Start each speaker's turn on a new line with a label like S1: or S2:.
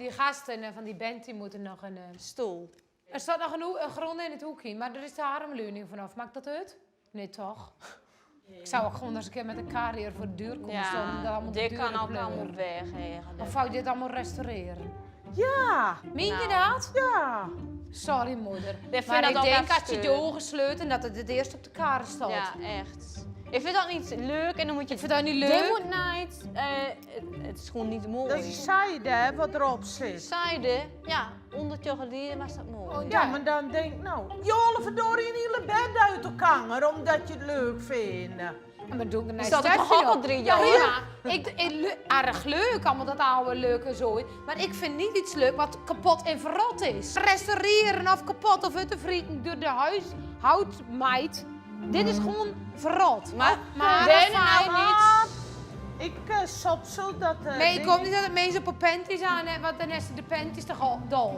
S1: die gasten van die band die moeten nog een...
S2: Stoel.
S1: Er staat nog een grond in het hoekje, maar er is de armleuning vanaf. Maakt dat uit? Nee, toch? Ik zou ook gewoon eens een keer met een carrière voor de deur komen staan. Om dat allemaal
S2: dit
S1: de
S2: kan
S1: deuren
S2: ook
S1: pleuren.
S2: allemaal weg.
S1: Of zou je dit allemaal restaureren?
S3: Ja,
S1: Meen je
S2: Nou.
S1: dat?
S3: ja.
S1: Sorry, moeder.
S2: vind
S1: Maar
S2: dat
S1: ik
S2: ook
S1: denk
S2: even
S1: als je je
S2: skeur.
S1: ogen sleut en dat het eerst op de kaart staat.
S2: Ja, echt. Ik vind dat niet leuk en dan moet je...
S1: Ik vind dat niet leuk.
S2: Dit moet niet... het is gewoon niet mooi.
S3: Dat is zijde hè, wat erop zit.
S2: Zijde, ja, 100 jaar geleden was dat mooi.
S1: Oh,
S3: Ja, maar dan denk ik, nou, jolle verdorie een hele bed uit de kanger, omdat je het leuk vindt.
S1: Maar doe ik een
S2: Is dat toch ook al 3 jaar?
S1: Ja, erg leuk, allemaal dat oude leuke zooi. Maar ik vind niet iets leuk wat kapot en verrot is. Restaureren of kapot of uit te vrieten door de houtmeid. Dit is gewoon verrot.
S2: Maar
S1: maar
S2: nou niet...
S3: Ik sopsel dat...
S1: Nee, ik hoop niet dat het mensen op een panties aan hebben, want dan is de panties toch al dol.